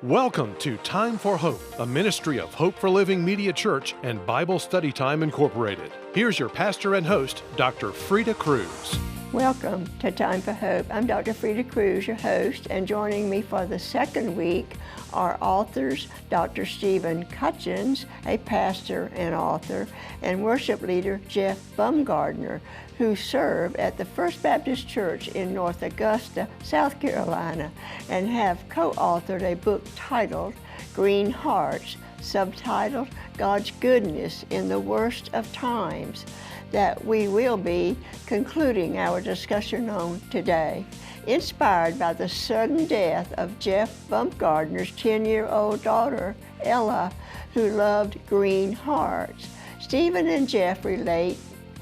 Welcome to Time for Hope, a ministry of Hope for Living Media Church and Bible Study Time Incorporated. Here's your pastor and host, Dr. Freda Crews. Welcome to Time for Hope. I'm Dr. Freda Crews, your host, and joining me for the second week are authors Dr. Stephen Cutchins, a pastor and author, and worship leader Jeff Bumgardner, who serve at the First Baptist Church in North Augusta, South Carolina, and have co-authored a book titled Green Hearts, subtitled God's Goodness in the Worst of Times, that we will be concluding our discussion on today. Inspired by the sudden death of Jeff Bumgardner's 10-year-old daughter, Ella, who loved Green Hearts, Stephen and Jeff relate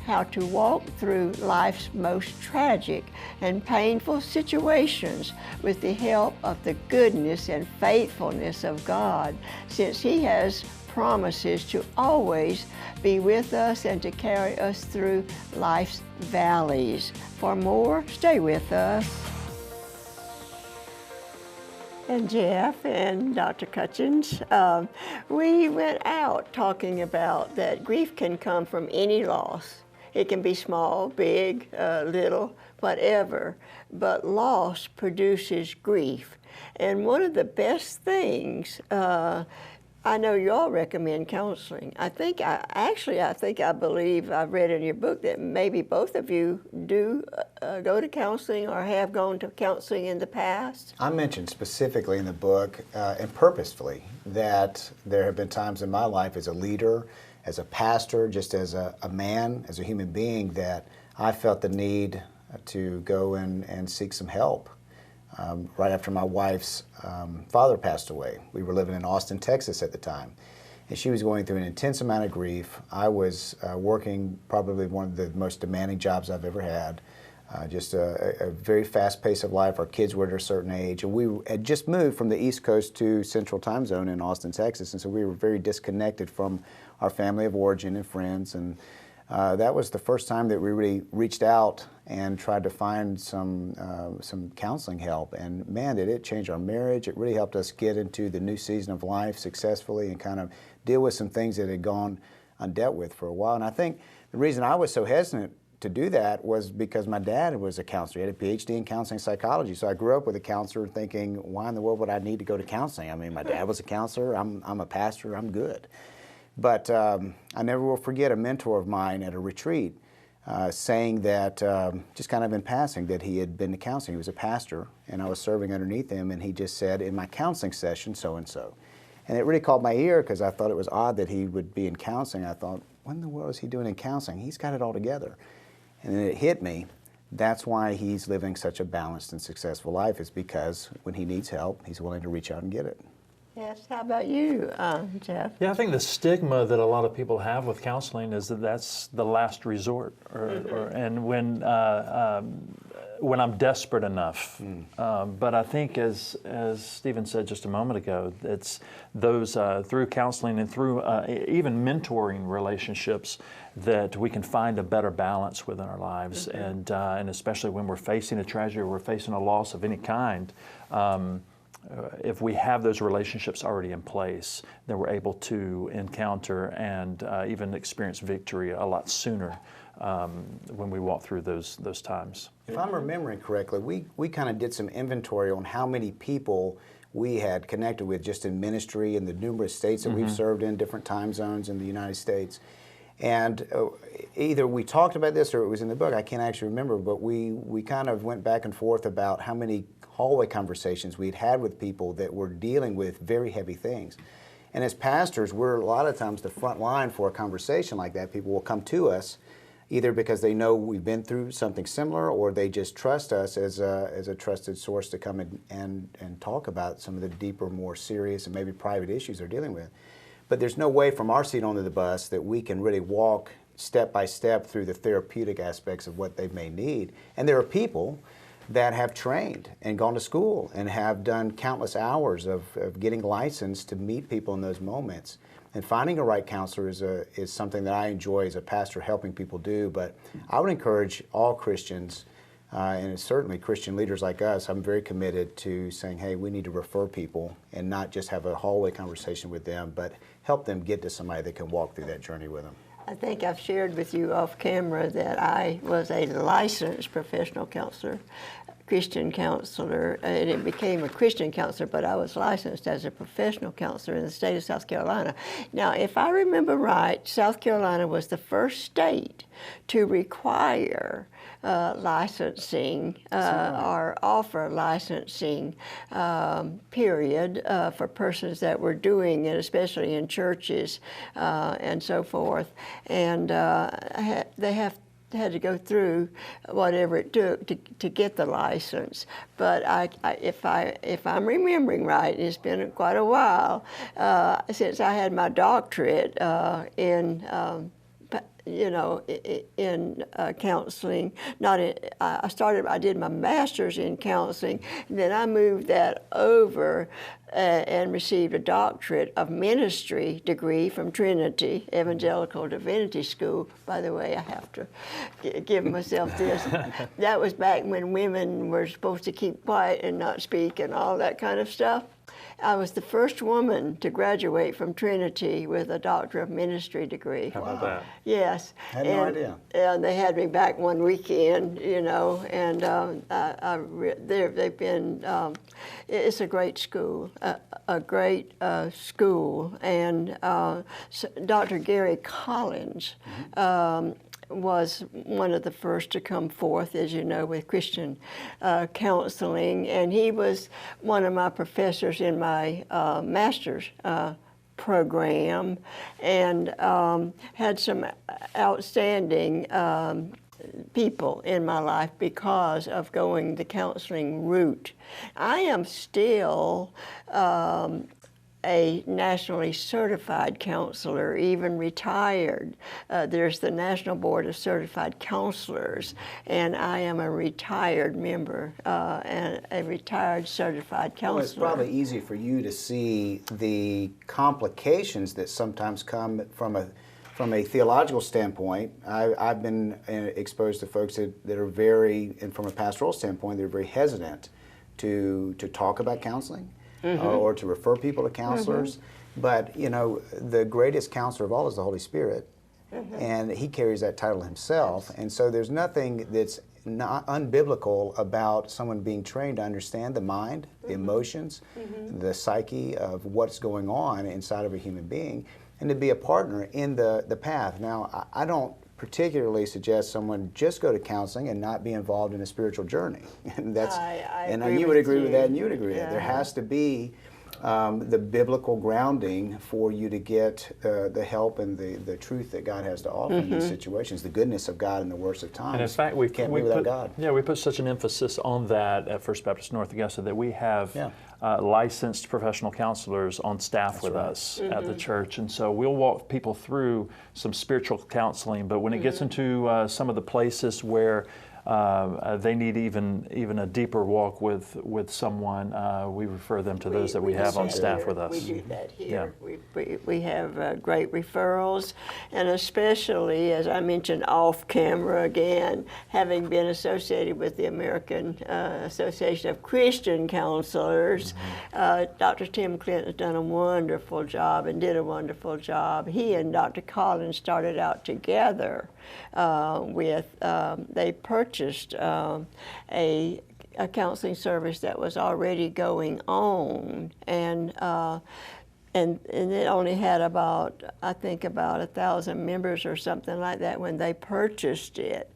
how to walk through life's most tragic and painful situations with the help of the goodness and faithfulness of God, since He has promises to always be with us and to carry us through life's valleys. For more, stay with us. And Jeff and Dr. Cutchins, we went out talking about that grief can come from any loss. It can be small, big, little, whatever, but loss produces grief. And one of the best things, I know y'all recommend counseling. I believe I've read in your book that maybe both of you do go to counseling or have gone to counseling in the past. I mentioned specifically in the book, and purposefully, that there have been times in my life as a leader, as a pastor, just as a man, as a human being, that I felt the need to go and seek some help. Right after my wife's father passed away. We were living in Austin, Texas at the time, and she was going through an intense amount of grief. I was working probably one of the most demanding jobs I've ever had, just a very fast pace of life. Our kids were at a certain age, and we had just moved from the East Coast to Central Time Zone in Austin, Texas, and so we were very disconnected from our family of origin and friends, and that was the first time that we really reached out and tried to find some counseling help. And man, did it change our marriage. It really helped us get into the new season of life successfully and kind of deal with some things that had gone undealt with for a while. And I think the reason I was so hesitant to do that was because my dad was a counselor. He had a PhD in counseling psychology. So I grew up with a counselor thinking, why in the world would I need to go to counseling? I mean, my dad was a counselor. I'm a pastor. I'm good. But I never will forget a mentor of mine at a retreat saying that, just kind of in passing, that he had been to counseling. He was a pastor, and I was serving underneath him, and he just said, in my counseling session, so-and-so. And it really caught my ear because I thought it was odd that he would be in counseling. I thought, what in the world is he doing in counseling? He's got it all together. And then it hit me. That's why he's living such a balanced and successful life, is because when he needs help, he's willing to reach out and get it. Yes, how about you, Jeff? Yeah, I think the stigma that a lot of people have with counseling is that that's the last resort, and when I'm desperate enough. But I think, as Stephen said just a moment ago, it's those through counseling and through even mentoring relationships that we can find a better balance within our lives, and especially when we're facing a tragedy or we're facing a loss of any kind. If we have those relationships already in place, then we're able to encounter and even experience victory a lot sooner when we walk through those times. If I'm remembering correctly, we kind of did some inventory on how many people we had connected with just in ministry in the numerous states that we've served in, different time zones in the United States. And either we talked about this or it was in the book, I can't actually remember, but we kind of went back and forth about how many hallway conversations we'd had with people that were dealing with very heavy things. And as pastors, we're a lot of times the front line for a conversation like that. People will come to us either because they know we've been through something similar, or they just trust us as a trusted source to come and talk about some of the deeper, more serious and maybe private issues they're dealing with. But there's no way from our seat onto the bus that we can really walk step by step through the therapeutic aspects of what they may need. And there are people that have trained and gone to school and have done countless hours of getting licensed to meet people in those moments. And finding a right counselor is something that I enjoy as a pastor helping people do. But I would encourage all Christians and certainly Christian leaders like us, I'm very committed to saying, hey, we need to refer people and not just have a hallway conversation with them, but help them get to somebody that can walk through that journey with them. I think I've shared with you off camera that I was a licensed professional counselor, Christian counselor, and it became a Christian counselor, but I was licensed as a professional counselor in the state of South Carolina. Now, if I remember right, South Carolina was the first state to require licensing or offer licensing period for persons that were doing it, especially in churches and so forth. And they had to go through whatever it took to get the license. But if I'm remembering right, it's been quite a while since I had my doctorate in counseling. I did my master's in counseling, and then I moved that over and received a doctorate of ministry degree from Trinity Evangelical Divinity School. By the way, I have to give myself this. That was back when women were supposed to keep quiet and not speak and all that kind of stuff. I was the first woman to graduate from Trinity with a Doctor of Ministry degree. How about that? Yes. I had no idea. And they had me back one weekend, and they've been, it's a great school, a great school. And Dr. Gary Collins, was one of the first to come forth, as you know, with Christian counseling, and he was one of my professors in my master's program, and had some outstanding people in my life because of going the counseling route. I am still a nationally certified counselor, even retired. There's the National Board of Certified Counselors, and I am a retired member and a retired certified counselor. Well, it's probably easy for you to see the complications that sometimes come from a theological standpoint. I've been exposed to folks that are very, and from a pastoral standpoint, they're very hesitant to talk about counseling. Or to refer people to counselors. But, the greatest counselor of all is the Holy Spirit, and he carries that title himself. And so there's nothing that's not unbiblical about someone being trained to understand the mind, the emotions, the psyche of what's going on inside of a human being, and to be a partner in the path. Now, I don't particularly suggest someone just go to counseling and not be involved in a spiritual journey. And that's, and you would agree with that, and you would agree with that. There has to be the biblical grounding for you to get the help and the truth that God has to offer in these situations, the goodness of God in the worst of times. And in fact, we can't live without God. Yeah, we put such an emphasis on that at First Baptist North Augusta that we have licensed professional counselors on staff with us at the church, and so we'll walk people through some spiritual counseling. But when it gets into some of the places where they need even a deeper walk with someone, we refer them to those that we have on staff with us. We do that here. Yeah. We have great referrals, and especially, as I mentioned off camera again, having been associated with the American Association of Christian Counselors, Dr. Tim Clinton has done a wonderful job and did a wonderful job. He and Dr. Collins started out together they purchased a counseling service that was already going on, and it only had about 1,000 members or something like that when they purchased it.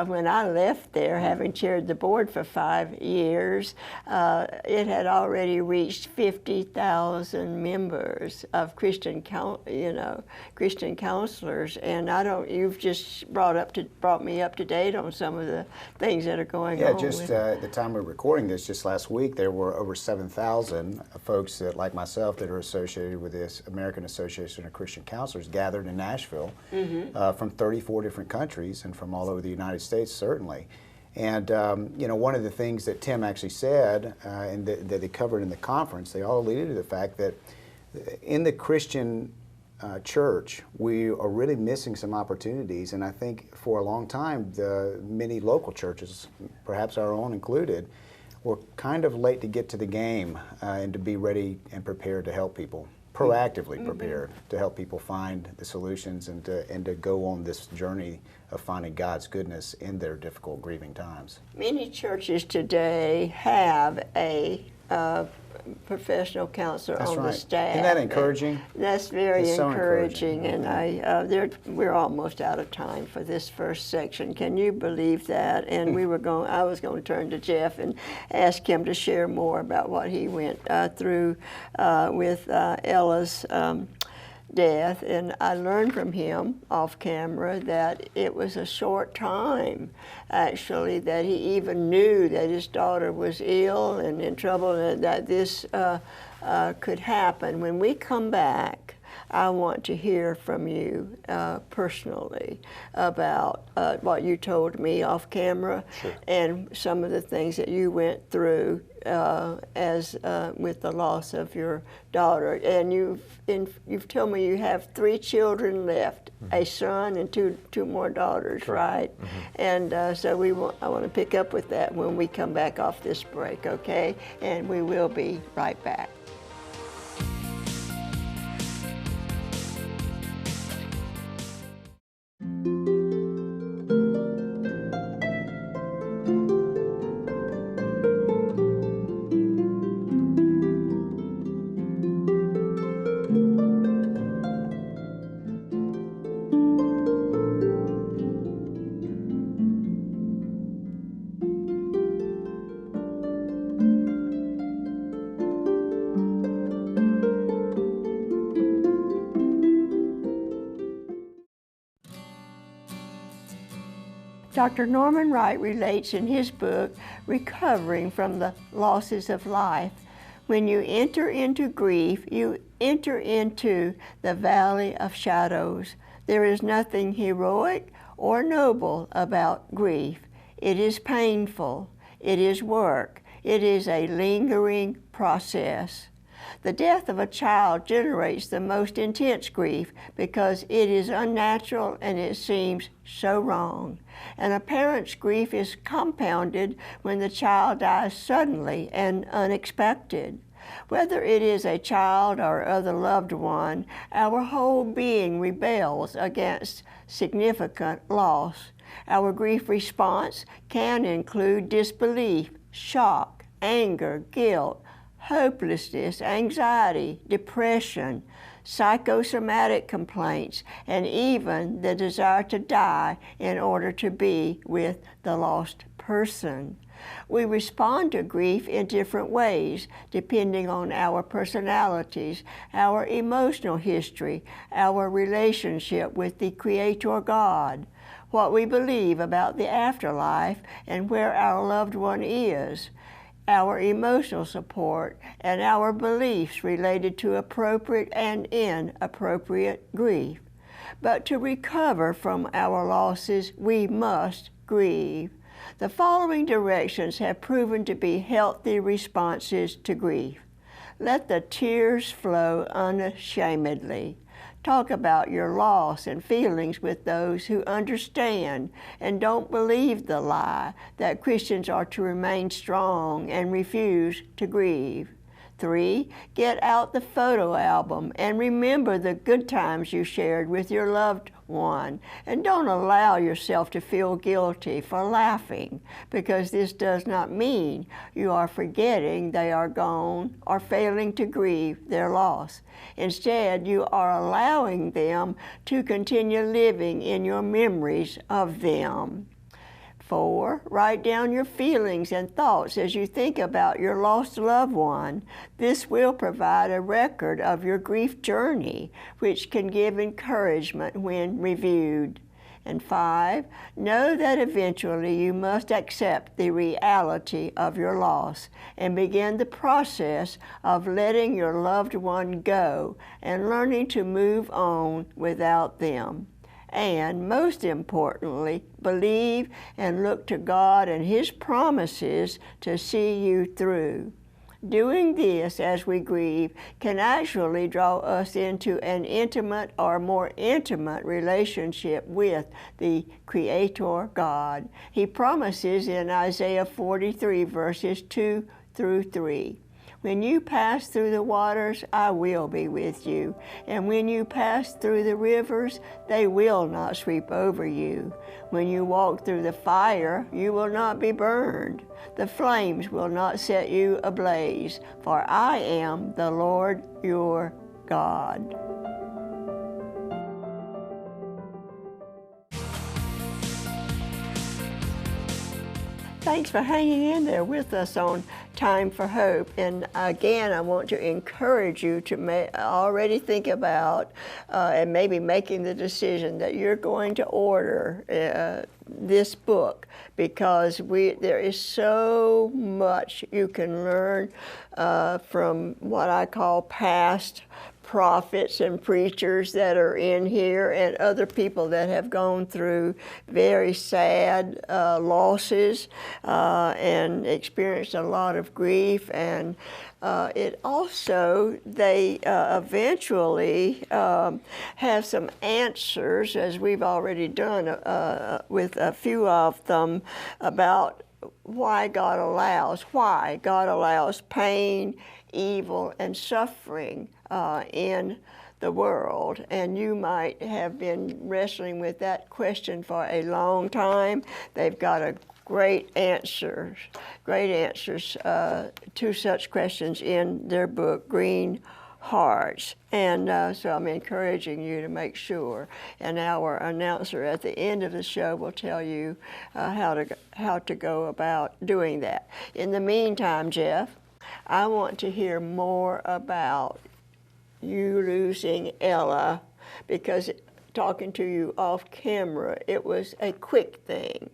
When I left there, having chaired the board for 5 years, it had already reached 50,000 members of Christian counselors. And you've just brought me up to date on some of the things that are going on. Yeah, just at the time we're recording this, just last week, there were over 7,000 folks that, like myself, that are associated with this American Association of Christian Counselors gathered in Nashville from 34 different countries and from all over the United States, certainly. And one of the things that Tim actually said and that they covered in the conference, they all alluded to the fact that in the Christian church, we are really missing some opportunities. And I think for a long time, the many local churches, perhaps our own included, were kind of late to get to the game and to be ready and prepared to help people, proactively prepared to help people find the solutions and to go on this journey of finding God's goodness in their difficult, grieving times. Many churches today have a professional counselor That's on right. the staff. Isn't that encouraging? That's very It's so encouraging, and we're almost out of time for this first section. Can you believe that? And I was going to turn to Jeff and ask him to share more about what he went through with Ella's death, and I learned from him off camera that it was a short time, actually, that he even knew that his daughter was ill and in trouble, and that this could happen. When we come back, I want to hear from you personally about what you told me off camera. Sure. And some of the things that you went through with the loss of your daughter. And you've told me you have 3 children left, a son and two more daughters, Correct. right? And so I want to pick up with that when we come back off this break, okay? And we will be right back. Dr. Norman Wright relates in his book, Recovering from the Losses of Life, when you enter into grief, you enter into the valley of shadows. There is nothing heroic or noble about grief. It is painful. It is work. It is a lingering process. The death of a child generates the most intense grief because it is unnatural and it seems so wrong. And a parent's grief is compounded when the child dies suddenly and unexpected. Whether it is a child or other loved one, our whole being rebels against significant loss. Our grief response can include disbelief, shock, anger, guilt, hopelessness, anxiety, depression, psychosomatic complaints, and even the desire to die in order to be with the lost person. We respond to grief in different ways, depending on our personalities, our emotional history, our relationship with the Creator God, what we believe about the afterlife and where our loved one is, our emotional support, and our beliefs related to appropriate and inappropriate grief. But to recover from our losses, we must grieve. The following directions have proven to be healthy responses to grief. Let the tears flow unashamedly. Talk about your loss and feelings with those who understand and don't believe the lie that Christians are to remain strong and refuse to grieve. 3, get out the photo album and remember the good times you shared with your loved one. And don't allow yourself to feel guilty for laughing, because this does not mean you are forgetting they are gone or failing to grieve their loss. Instead, you are allowing them to continue living in your memories of them. 4, write down your feelings and thoughts as you think about your lost loved one. This will provide a record of your grief journey, which can give encouragement when reviewed. And 5, know that eventually you must accept the reality of your loss and begin the process of letting your loved one go and learning to move on without them. And most importantly, believe and look to God and His promises to see you through. Doing this as we grieve can actually draw us into an intimate or more intimate relationship with the Creator God. He promises in Isaiah 43 verses 2 through 3. When you pass through the waters, I will be with you. And when you pass through the rivers, they will not sweep over you. When you walk through the fire, you will not be burned. The flames will not set you ablaze, for I am the Lord your God. Thanks for hanging in there with us on Time for Hope. And again, I want to encourage you to already think about and maybe making the decision that you're going to order this book, because there is so much you can learn from what I call past prophets and preachers that are in here, and other people that have gone through very sad losses and experienced a lot of grief. And it also, they eventually have some answers, as we've already done with a few of them, about why God allows pain, evil, and suffering in the world. And you might have been wrestling with that question for a long time. They've got great answers to such questions in their book, Green Hearts. And so I'm encouraging you to make sure. And our announcer at the end of the show will tell you how to go about doing that. In the meantime, Jeff, I want to hear more about you losing Ella, because talking to you off camera, it was a quick thing.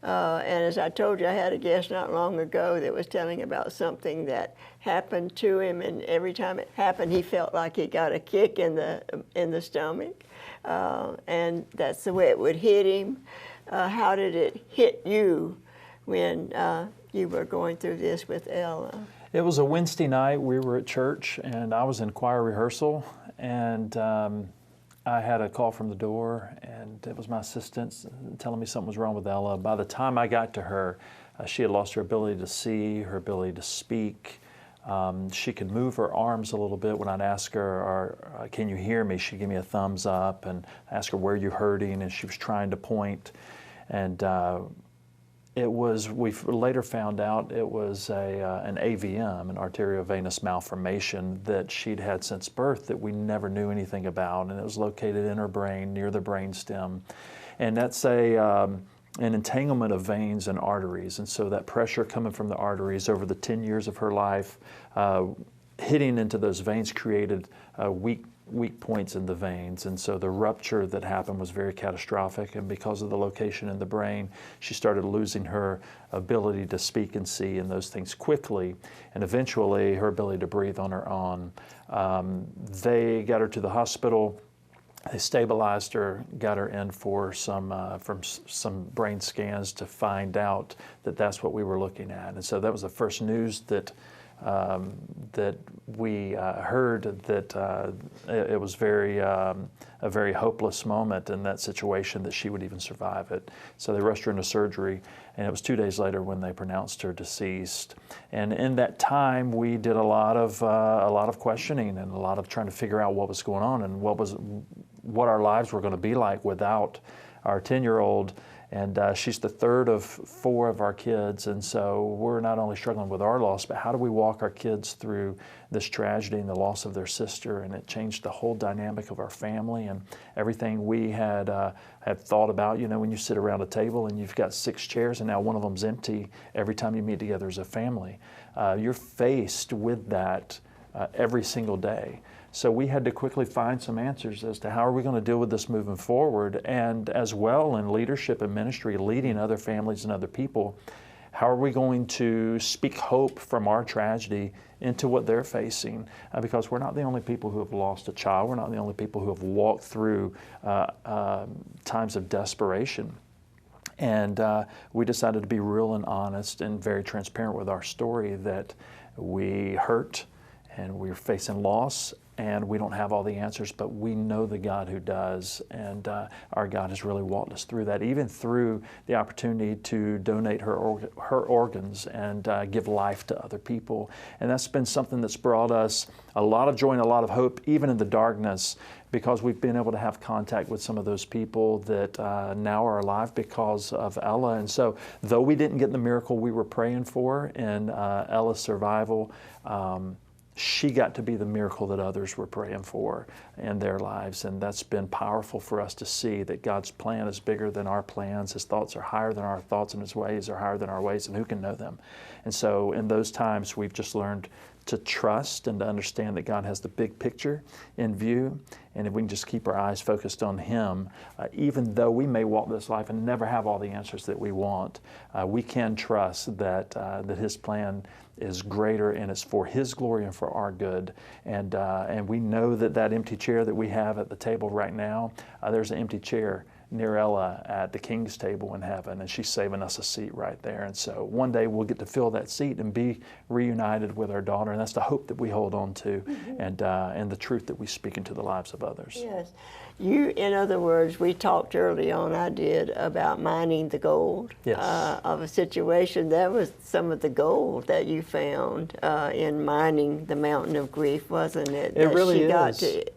And as I told you, I had a guest not long ago that was telling about something that happened to him, and every time it happened, he felt like he got a kick in the stomach, and that's the way it would hit him. How did it hit you when you were going through this with Ella? It was a Wednesday night. We were at church, and I was in choir rehearsal, and I had a call from the door, and it was my assistant telling me something was wrong with Ella. By the time I got to her, she had lost her ability to see, her ability to speak. She could move her arms a little bit. When I'd ask her, can you hear me? She'd give me a thumbs up, and ask her, where are you hurting? And she was trying to point. And we later found out it was an AVM, an arteriovenous malformation, that she'd had since birth that we never knew anything about, and it was located in her brain, near the brainstem. And that's an entanglement of veins and arteries, and so that pressure coming from the arteries over the 10 years of her life, hitting into those veins, created weak points in the veins, and so the rupture that happened was very catastrophic. And because of the location in the brain, she started losing her ability to speak and see and those things quickly, and eventually her ability to breathe on her own. They got her to the hospital. They stabilized her, got her in for some brain scans to find out that that's what we were looking at. And so that was the first news that we heard, that it was a very hopeless moment in that situation, that she would even survive it. So they rushed her into surgery, and it was 2 days later when they pronounced her deceased. And in that time, we did a lot of questioning and a lot of trying to figure out what was going on and what our lives were going to be like without our 10-year-old. And she's the third of 4 of our kids, and so we're not only struggling with our loss, but how do we walk our kids through this tragedy and the loss of their sister? And it changed the whole dynamic of our family and everything we had thought about. You know, when you sit around a table and you've got 6 chairs and now one of them's empty every time you meet together as a family, you're faced with that every single day. So we had to quickly find some answers as to how are we going to deal with this moving forward, and as well in leadership and ministry, leading other families and other people, how are we going to speak hope from our tragedy into what they're facing? Because we're not the only people who have lost a child. We're not the only people who have walked through times of desperation. And we decided to be real and honest and very transparent with our story, that we hurt, and we're facing loss, and we don't have all the answers, but we know the God who does, and our God has really walked us through that, even through the opportunity to donate her organs and give life to other people. And that's been something that's brought us a lot of joy and a lot of hope, even in the darkness, because we've been able to have contact with some of those people that now are alive because of Ella. And so, though we didn't get the miracle we were praying for in Ella's survival, she got to be the miracle that others were praying for in their lives. And that's been powerful for us to see that God's plan is bigger than our plans. His thoughts are higher than our thoughts, and His ways are higher than our ways, and who can know them? And so in those times, we've just learned to trust and to understand that God has the big picture in view. And if we can just keep our eyes focused on Him, even though we may walk this life and never have all the answers that we want, we can trust that His plan is greater, and it's for His glory and for our good. And we know that that empty chair that we have at the table right now, there's an empty chair near Ella at the King's table in heaven, and she's saving us a seat right there. And so one day we'll get to fill that seat and be reunited with our daughter, and that's the hope that we hold on to, and the truth that we speak into the lives of others. Yes. You, in other words, we talked early on, I did, about mining the gold of a situation. That was some of the gold that you found in mining the mountain of grief, wasn't it? It really is. She got to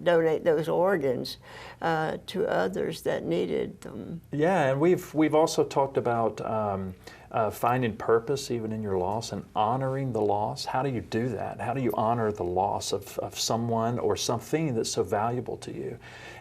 donate those organs to others that needed them. Yeah, and we've also talked about finding purpose even in your loss and honoring the loss. How do you do that? How do you honor the loss of someone or something that's so valuable to you?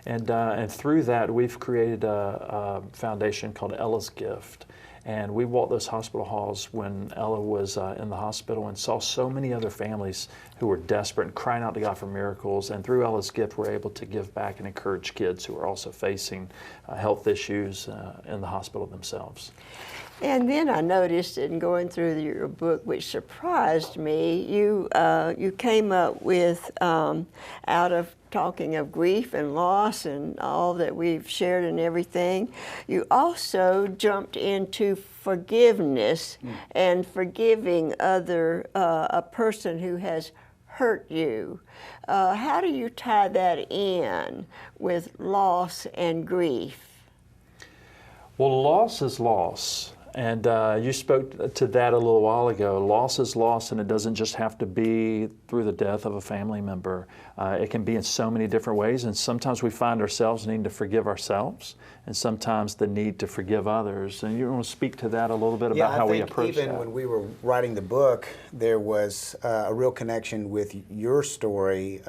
And through that, we've created a foundation called Ella's Gift. And we walked those hospital halls when Ella was in the hospital and saw so many other families who were desperate and crying out to God for miracles. And through Ella's Gift, we're able to give back and encourage kids who are also facing health issues in the hospital themselves. And then I noticed in going through your book, which surprised me, you came up with, out of talking of grief and loss and all that we've shared and everything, you also jumped into forgiveness and forgiving a person who has hurt you. How do you tie that in with loss and grief? Well, loss is loss. And you spoke to that a little while ago. Loss is loss, and it doesn't just have to be through the death of a family member. It can be in so many different ways, and sometimes we find ourselves needing to forgive ourselves, and sometimes the need to forgive others. And you want to speak to that a little bit about how we approach that? Even when we were writing the book, there was a real connection with your story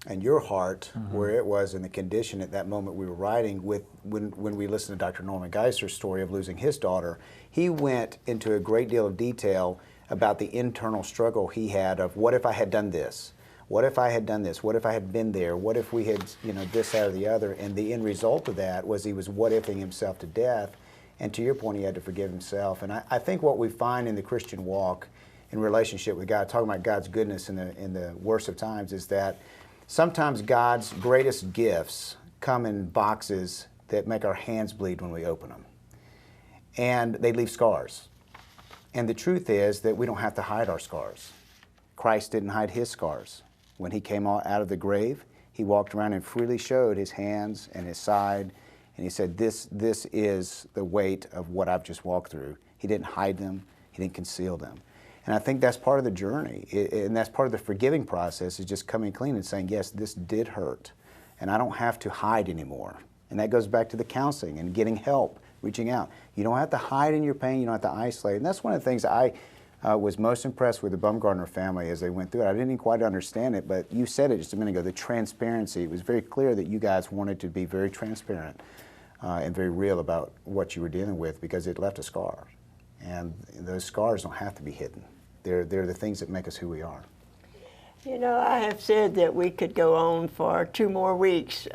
and your heart, where it was in the condition at that moment we were writing with when we listened to Dr. Norman Geisler's story of losing his daughter. He went into a great deal of detail about the internal struggle he had of, what if I had done this? What if I had done this? What if I had been there? What if we had, this, that, or the other? And the end result of that was he was what-ifing himself to death. And to your point, he had to forgive himself. And I think what we find in the Christian walk, in relationship with God, talking about God's goodness in the worst of times, is that sometimes God's greatest gifts come in boxes that make our hands bleed when we open them. And they leave scars. And the truth is that we don't have to hide our scars. Christ didn't hide his scars. When he came out of the grave, he walked around and freely showed his hands and his side. And he said, this is the weight of what I've just walked through. He didn't hide them. He didn't conceal them. And I think that's part of the journey, and that's part of the forgiving process, is just coming clean and saying, yes, this did hurt, and I don't have to hide anymore. And that goes back to the counseling and getting help, reaching out. You don't have to hide in your pain, you don't have to isolate. And that's one of the things I was most impressed with the Bumgardner family as they went through it. I didn't even quite understand it, but you said it just a minute ago, the transparency. It was very clear that you guys wanted to be very transparent and very real about what you were dealing with, because it left a scar. And those scars don't have to be hidden. They're the things that make us who we are. You know, I have said that we could go on for 2 more weeks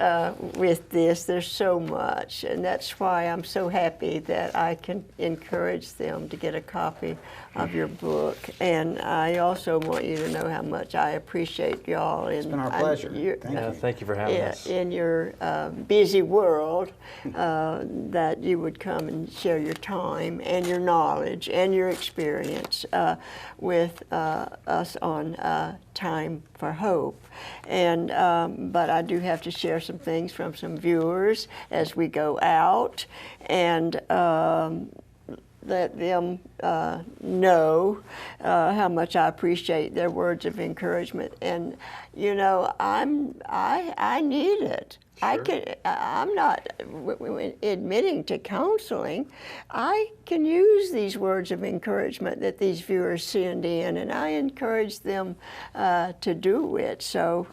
with this. There's so much, and that's why I'm so happy that I can encourage them to get a copy of your book. And I also want you to know how much I appreciate y'all. It's been our pleasure. Thank you for having us. In your busy world, that you would come and share your time and your knowledge and your experience with us on Time for Hope. And but I do have to share some things from some viewers as we go out, and let them know how much I appreciate their words of encouragement. And you know, I need it. Sure. I'm not admitting to counseling. I can use these words of encouragement that these viewers send in, and I encourage them to do it. So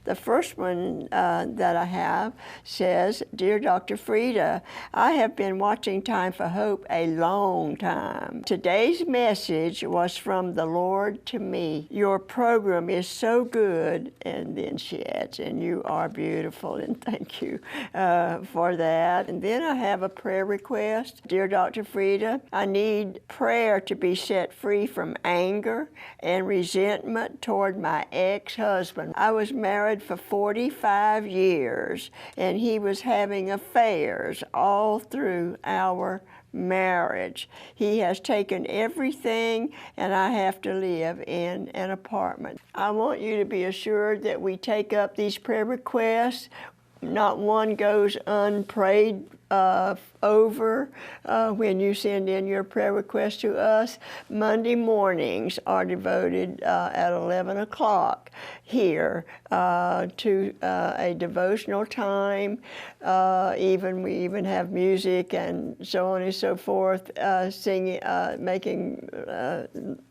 the first one that I have says, "Dear Dr. Freda, I have been watching Time for Hope a long time. Today's message was from the Lord to me. Your program is so good," and then she adds, "and you are beautiful." And thank you for that. And then I have a prayer request. "Dear Dr. Freda, I need prayer to be set free from anger and resentment toward my ex-husband. I was married for 45 years, and he was having affairs all through our marriage. He has taken everything, and I have to live in an apartment." I want you to be assured that we take up these prayer requests. Not one goes unprayed over when you send in your prayer request to us. Monday mornings are devoted at 11 o'clock here to a devotional time. We even have music and so on and so forth, singing, making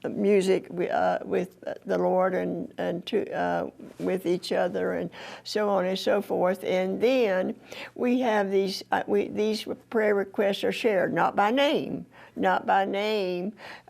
music with the Lord and with each other and so on and so forth. And then we have these prayer requests are shared, not by name,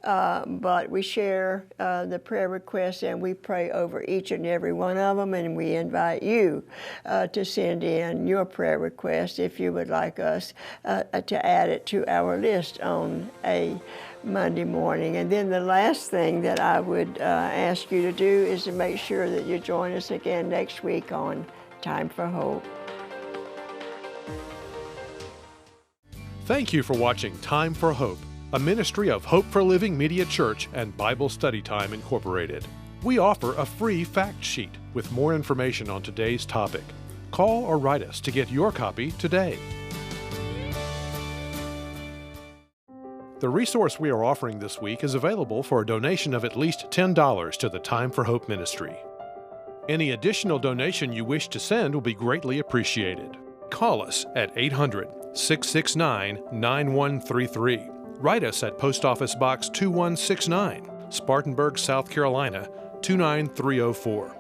but we share the prayer requests, and we pray over each and every one of them, and we invite you to send in your prayer request if you would like us to add it to our list on a Monday morning. And then the last thing that I would ask you to do is to make sure that you join us again next week on Time for Hope. Thank you for watching Time for Hope, a ministry of Hope for Living Media Church and Bible Study Time Incorporated. We offer a free fact sheet with more information on today's topic. Call or write us to get your copy today. The resource we are offering this week is available for a donation of at least $10 to the Time for Hope ministry. Any additional donation you wish to send will be greatly appreciated. Call us at 800-669-9133. Write us at Post Office Box 2169, Spartanburg, South Carolina 29304.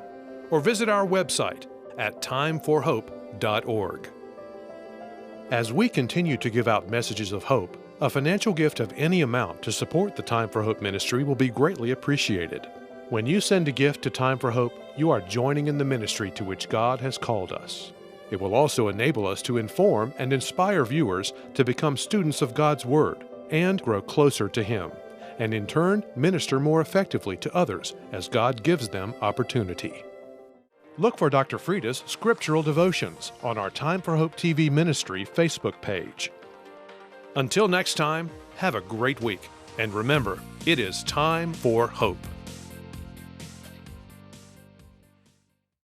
Or visit our website at timeforhope.org. As we continue to give out messages of hope, a financial gift of any amount to support the Time for Hope ministry will be greatly appreciated. When you send a gift to Time for Hope, you are joining in the ministry to which God has called us. It will also enable us to inform and inspire viewers to become students of God's Word and grow closer to Him, and in turn minister more effectively to others as God gives them opportunity. Look for Dr. Freda's Scriptural Devotions on our Time for Hope TV Ministry Facebook page. Until next time, have a great week, and remember, it is time for hope.